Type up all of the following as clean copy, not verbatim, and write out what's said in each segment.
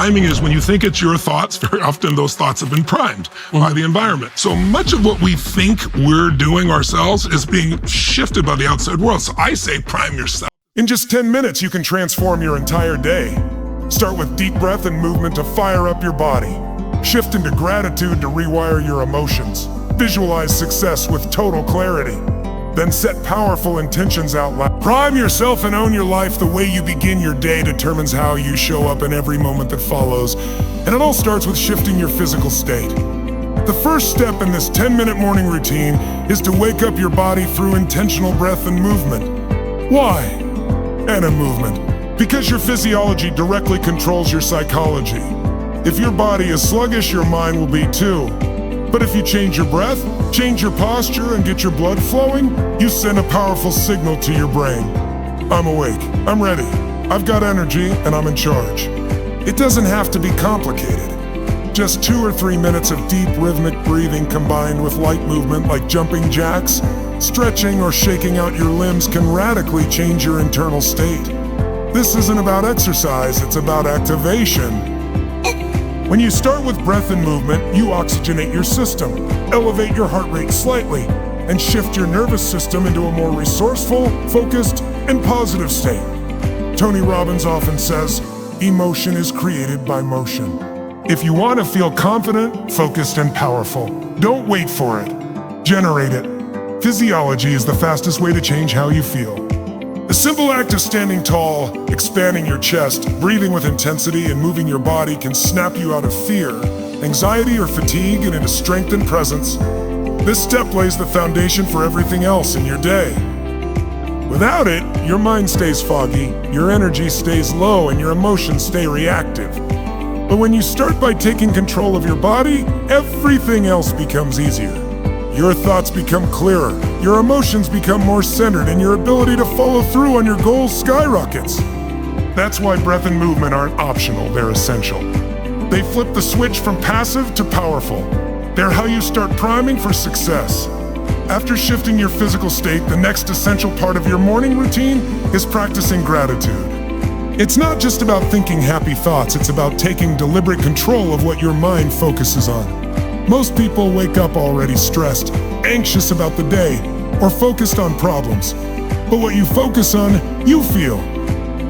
priming is when you think it's your thoughts, very often those thoughts have been primed by the environment. So much of what we think we're doing ourselves is being shifted by the outside world. So I say prime yourself. In just 10 minutes, you can transform your entire day. Start with deep breath and movement to fire up your body. Shift into gratitude to rewire your emotions. Visualize success with total clarity. Then set powerful intentions out loud. Prime yourself and own your life. The way you begin your day determines how you show up in every moment that follows. And it all starts with shifting your physical state. The first step in this 10-minute morning routine is to wake up your body through intentional breath and movement. Why? And a movement. Because your physiology directly controls your psychology. If your body is sluggish, your mind will be too. But if you change your breath, change your posture, and get your blood flowing, you send a powerful signal to your brain. I'm awake, I'm ready, I've got energy, and I'm in charge. It doesn't have to be complicated. Just 2 or 3 minutes of deep rhythmic breathing combined with light movement like jumping jacks, stretching, or shaking out your limbs can radically change your internal state. This isn't about exercise, it's about activation. When you start with breath and movement, you oxygenate your system, elevate your heart rate slightly, and shift your nervous system into a more resourceful, focused, and positive state. Tony Robbins often says, emotion is created by motion. If you want to feel confident, focused, and powerful, don't wait for it. Generate it. Physiology is the fastest way to change how you feel. The simple act of standing tall, expanding your chest, breathing with intensity, and moving your body can snap you out of fear, anxiety, or fatigue and into strength and presence. This step lays the foundation for everything else in your day. Without it, your mind stays foggy, your energy stays low, and your emotions stay reactive. But when you start by taking control of your body, everything else becomes easier. Your thoughts become clearer, your emotions become more centered, and your ability to follow through on your goals skyrockets. That's why breath and movement aren't optional, they're essential. They flip the switch from passive to powerful. They're how you start priming for success. After shifting your physical state, the next essential part of your morning routine is practicing gratitude. It's not just about thinking happy thoughts, it's about taking deliberate control of what your mind focuses on. Most people wake up already stressed, anxious about the day, or focused on problems. But what you focus on, you feel.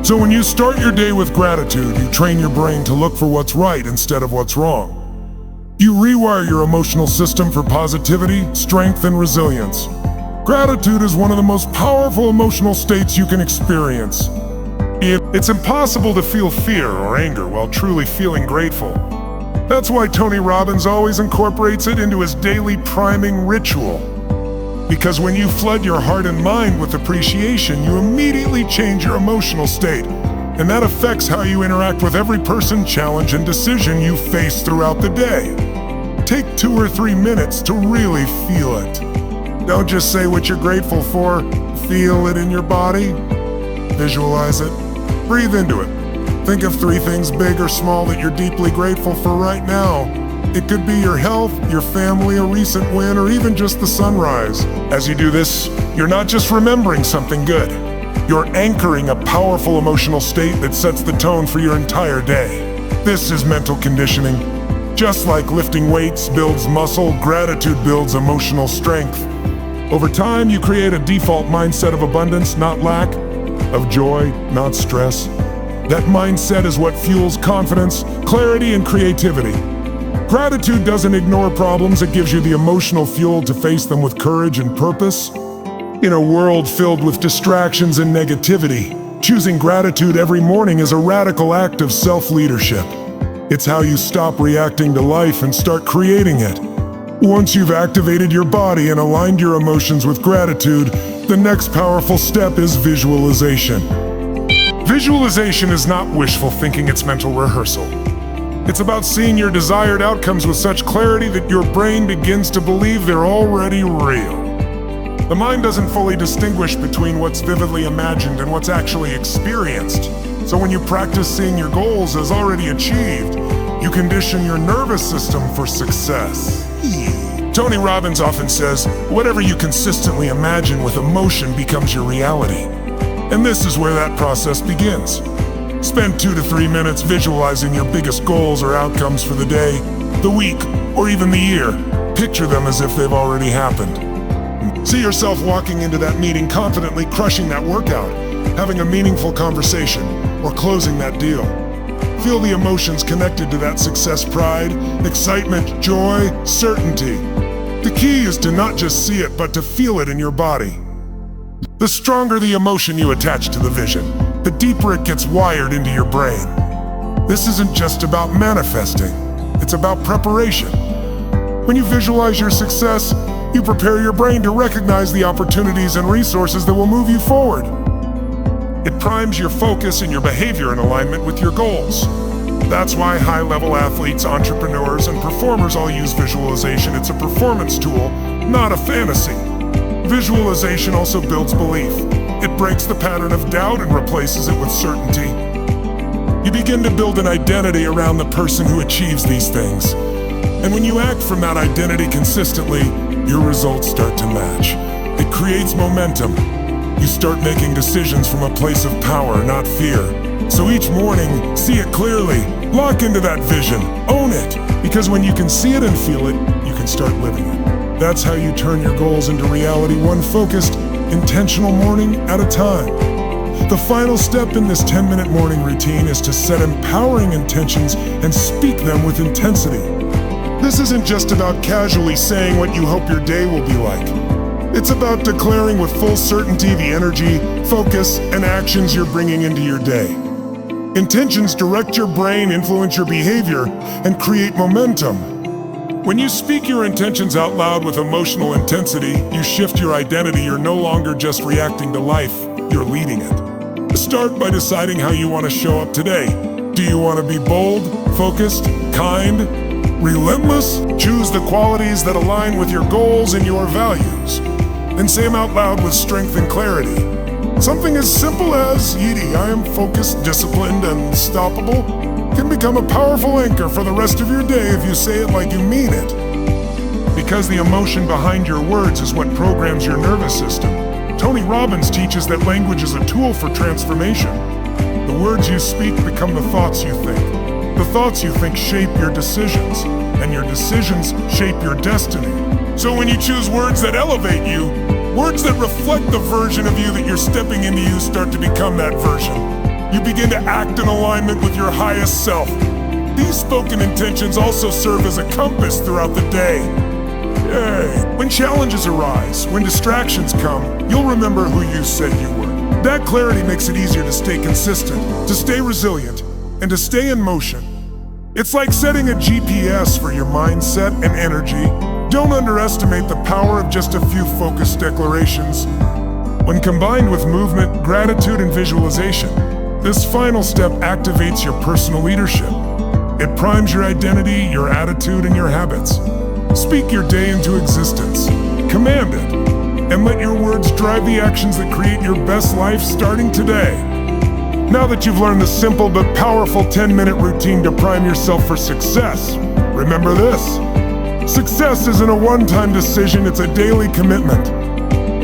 So when you start your day with gratitude, you train your brain to look for what's right instead of what's wrong. You rewire your emotional system for positivity, strength, and resilience. Gratitude is one of the most powerful emotional states you can experience. It's impossible to feel fear or anger while truly feeling grateful. That's why Tony Robbins always incorporates it into his daily priming ritual. Because when you flood your heart and mind with appreciation, you immediately change your emotional state. And that affects how you interact with every person, challenge, and decision you face throughout the day. Take 2 or 3 minutes to really feel it. Don't just say what you're grateful for, feel it in your body. Visualize it. Breathe into it. Think of 3 things, big or small, that you're deeply grateful for right now. It could be your health, your family, a recent win, or even just the sunrise. As you do this, you're not just remembering something good. You're anchoring a powerful emotional state that sets the tone for your entire day. This is mental conditioning. Just like lifting weights builds muscle, gratitude builds emotional strength. Over time, you create a default mindset of abundance, not lack, of joy, not stress. That mindset is what fuels confidence, clarity, and creativity. Gratitude doesn't ignore problems, it gives you the emotional fuel to face them with courage and purpose. In a world filled with distractions and negativity, choosing gratitude every morning is a radical act of self-leadership. It's how you stop reacting to life and start creating it. Once you've activated your body and aligned your emotions with gratitude, the next powerful step is visualization. Visualization is not wishful thinking, it's mental rehearsal. It's about seeing your desired outcomes with such clarity that your brain begins to believe they're already real. The mind doesn't fully distinguish between what's vividly imagined and what's actually experienced. So when you practice seeing your goals as already achieved, you condition your nervous system for success. Tony Robbins often says, whatever you consistently imagine with emotion becomes your reality. And this is where that process begins. Spend 2 to 3 minutes visualizing your biggest goals or outcomes for the day, the week, or even the year. Picture them as if they've already happened. See yourself walking into that meeting confidently, crushing that workout, having a meaningful conversation, or closing that deal. Feel the emotions connected to that success: pride, excitement, joy, certainty. The key is to not just see it, but to feel it in your body. The stronger the emotion you attach to the vision, the deeper it gets wired into your brain. This isn't just about manifesting, it's about preparation. When you visualize your success, you prepare your brain to recognize the opportunities and resources that will move you forward. It primes your focus and your behavior in alignment with your goals. That's why high-level athletes, entrepreneurs, and performers all use visualization. It's a performance tool, not a fantasy. Visualization also builds belief. It breaks the pattern of doubt and replaces it with certainty. You begin to build an identity around the person who achieves these things. And when you act from that identity consistently, your results start to match. It creates momentum. You start making decisions from a place of power, not fear. So each morning, see it clearly. Lock into that vision. Own it. Because when you can see it and feel it, you can start living it. That's how you turn your goals into reality, one focused, intentional morning at a time. The final step in this 10-minute morning routine is to set empowering intentions and speak them with intensity. This isn't just about casually saying what you hope your day will be like. It's about declaring with full certainty the energy, focus, and actions you're bringing into your day. Intentions direct your brain, influence your behavior, and create momentum. When you speak your intentions out loud with emotional intensity, you shift your identity. You're no longer just reacting to life, you're leading it. Start by deciding how you want to show up today. Do you want to be bold, focused, kind, relentless? Choose the qualities that align with your goals and your values. Then say them out loud with strength and clarity. Something as simple as, "Edie, I am focused, disciplined, and unstoppable," can become a powerful anchor for the rest of your day if you say it like you mean it. Because the emotion behind your words is what programs your nervous system. Tony Robbins teaches that language is a tool for transformation. The words you speak become the thoughts you think. The thoughts you think shape your decisions, and your decisions shape your destiny. So when you choose words that elevate you, words that reflect the version of you that you're stepping into, you start to become that version. You begin to act in alignment with your highest self. These spoken intentions also serve as a compass throughout the day. Yay! When challenges arise, when distractions come, you'll remember who you said you were. That clarity makes it easier to stay consistent, to stay resilient, and to stay in motion. It's like setting a GPS for your mindset and energy. Don't underestimate the power of just a few focused declarations. When combined with movement, gratitude, and visualization, this final step activates your personal leadership. It primes your identity, your attitude, and your habits. Speak your day into existence. Command it. And let your words drive the actions that create your best life starting today. Now that you've learned the simple but powerful 10-minute routine to prime yourself for success, remember this. Success isn't a one-time decision, it's a daily commitment.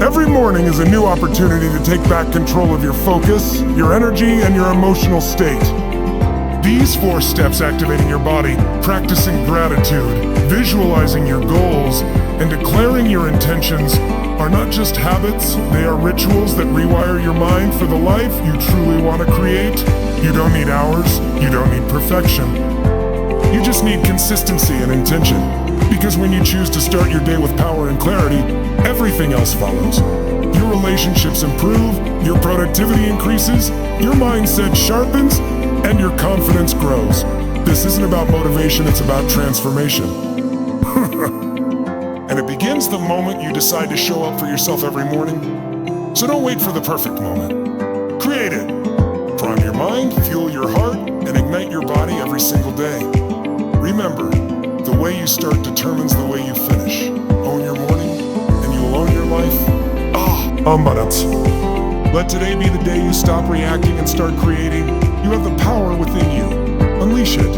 Every morning is a new opportunity to take back control of your focus, your energy, and your emotional state. These 4 steps: activating your body, practicing gratitude, visualizing your goals, and declaring your intentions, are not just habits, they are rituals that rewire your mind for the life you truly want to create. You don't need hours, you don't need perfection. You just need consistency and intention. Because when you choose to start your day with power and clarity, everything else follows. Your relationships improve, your productivity increases, your mindset sharpens, and your confidence grows. This isn't about motivation, it's about transformation. And it begins the moment you decide to show up for yourself every morning. So don't wait for the perfect moment. Create it. Prime your mind, fuel your heart, and ignite your body every single day. Remember, the way you start determines the way you finish. Own your morning, and you will own your life. Let today be the day you stop reacting and start creating. You have the power within you. Unleash it.